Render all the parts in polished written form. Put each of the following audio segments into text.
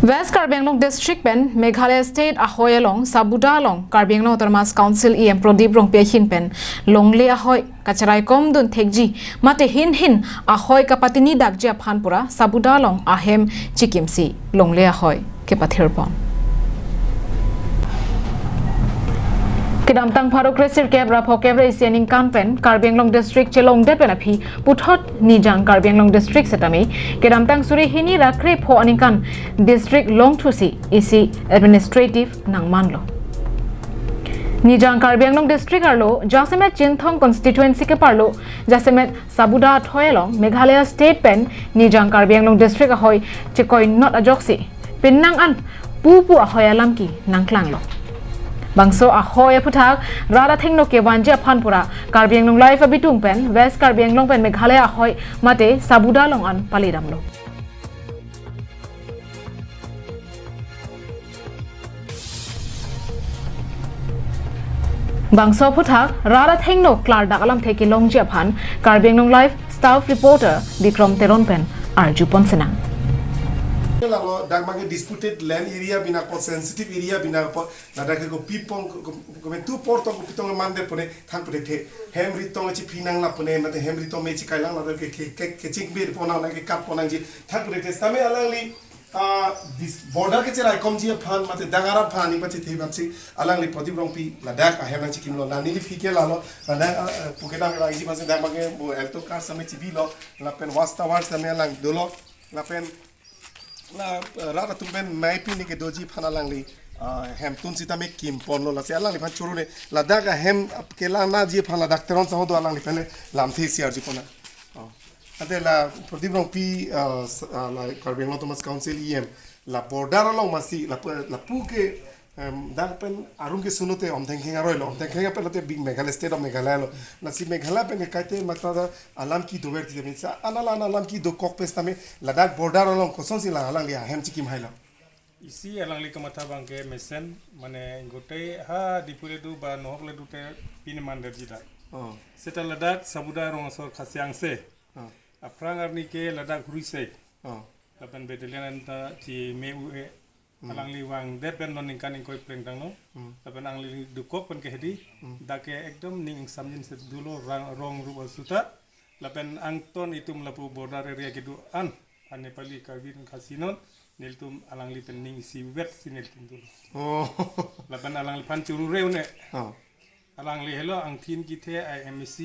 West Karbi Anglong District pen Meghalaya State ahoi along Sabuda along Karbi Anglong Autonomous Council Pradeep Rongpi hin pen longle ahoi kacheraikom dun thipji mate hin ahoi kapatini dakje aphan pura Sabuda along ahem chikimsi longle ahoi ke pathirpon Kidam tang pharo kresir kebra phokebra isianing kanpen Karbi Anglong District chelong de penapi puthot nijang Karbi Anglong District setami kidam tang suri hini rakre pho aninkan district long thusi isi administrative nangmanlo nijang Karbi Anglong District arlo jasemet chinthong constituency ke parlo jasemet Sabuda thoyalong Meghalaya state pen nijang Karbi Anglong District ahoy chekoi not ajoksi pinnang an pupu ahoy alam ki nangklanglo Bangso ahoi puthak rada thengno ke wanje phanpura Karbi Anglong life abitung pen West Karbi Anglong pen Meghalaya ahoi mate Sabuda long an palidamlo Bangso puthak rada thengno klar dakalam theki longje phan Karbi Anglong life staff reporter Dikrom Teron pen Arju Ponsenang Dagmage disputed land area bina po sensitive area bina po nadake ko pipong ko tu porto ko pitong mande pone than pone the hemri tong chi pinang la pone mate hemri tong me chi kailang la ke ching bir pona na ke kap pona ji than pone the same alangli this border ke chera kom ji phan mate dangara phan ni pachi the bachi alangli Pradeep Rongpi ladak ahena chi kimlo la ni fike la lo la pukeda me la ji pachi dagmage bo elto car same chi bi lo la pen wasta war same alang dolo la pen la rata tumben maipi ni ke doji phana langli hem tun sita me kim ponlo la se langli phan churu ne la daga hem ke la na ji phana dakteron sa do langli pene lam thi siar ji kona ate la Pradeep Rongpi la Karbi Anglong Autonomous Council la border along masi la pu ke dar pen arung ke sunote om thinking aroi lo om thinking pe lote big Meghalaya state of Meghalaya lo na si Meghalaya pe kaite matada alam ki doverti de mitsa anala alam ki do kok pestame ladak border along koson si la alang lia hem chikim haila isi alang li kamata bangke mesen mane gote ha dipure du ba nohok le dute pin mander jida seta ladak Sabuda rong asor khasyang se aprang arni ke ladak hurise lapan betelian anta ci meu alang li wang det ben non kan koi preng dang no lapan ang li dukok pen ke hedi dake ekdom ning samjin se dulo rong ruba suta lapan ang ton itum lapu border area ke du an Nepali Karbi khasinon niltum alang li pen ning si wet sinel tum dulo lapan alang li pan churu reu ne alang li hello ang thin ki the IMC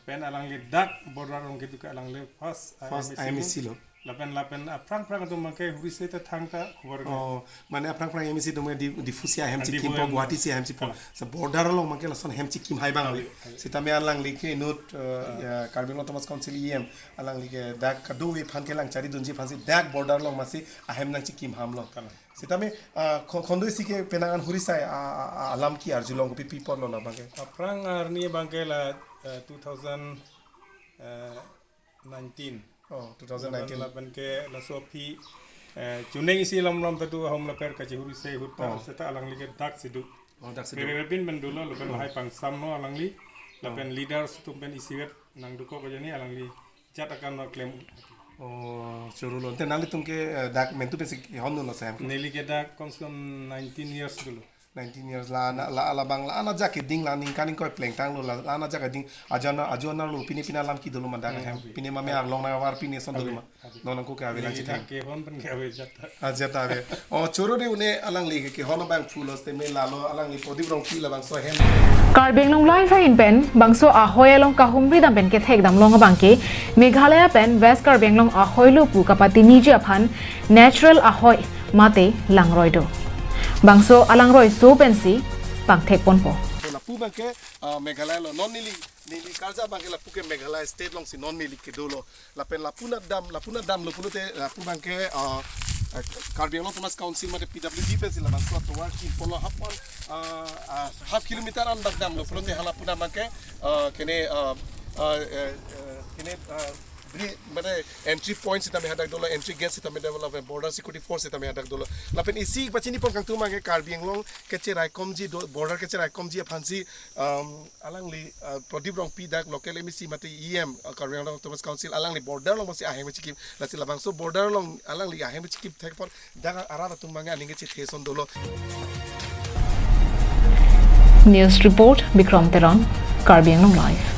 pen alang li dak border rong ke du alang li first IMC lo lapen aprang tu makai hurise ta thangta khobor mane aprang emisi do me difusia hem chi kim po guwahati si hem chi po sa border along make la son hem chi kim hai bang sita me alang like note Karbi Anglong Autonomous Council alang like dak kadu we phan ke lang chari dunji phan si dak border along masi ahem nang chi kim ham lo sita me khondo si ke penangan hurisai alam ki arjulong ko pi por lo la bang aprang arni bangke la 2019 2019 lapan ke la sopi chuneng isi lam tatu hom la per ka churi se hutta seta alang li ke dak sidu bin bendulo lapan hai pang samno alang li lapan leaders tumpen isi wet nang duko ko jani alang li chat akan no claim churulo te nali tumke dak mentu pe honno no sam neli ke dak konson 19 years dulu 19 years la bang la ana jake ding la ning kaning koi pleng tang lo la ana jake ding ajana lo pini lam ki dolo manda ka pini ma me Anglong na war pini son dolo ma non ko ka avela chi ke hon pen ke ave jata ajata ave o choro de une alang li ke hono bang fulos te me la lo alang li Pradeep Rongpi la bang so hem Karbi Anglong life in pen bangso ahoi along kahumri dam pen ke thek dam long bangke Meghalaya pen West Karbi Anglong ahoi lu pu kapatini ji aphan natural ahoi mate langroido Bangso alang roi so pensi pang thek ponpo la pu bang ke Meghalaya lo non nili karja bang ke la pu ke Meghalaya state long si non nili ke dolo la pen la puna dam lo punute la pu bang ke Karbi Anglong Autonomous Council mate PWD pe sila bang so work in polo half kilometer an dam lo punute hala puna bang ke kene মানে entry points ita me hadak dolo entry gates ita me develop border security force ita me hadak dolo lapen isi bachini pon kang tu mange Karbi Anglong kacheraikom ji border kacheraikom ji aphansi alangli Pradeep Rongpi dak local MEC mate EM Karbi Anglong Thomas Council alangli border long masi aheng chikim lasi labang so border long alangli aheng chikim thek por dak arara tum mange aninge chi theson dolo News report Bikram Teran, Karbi Anglong Live.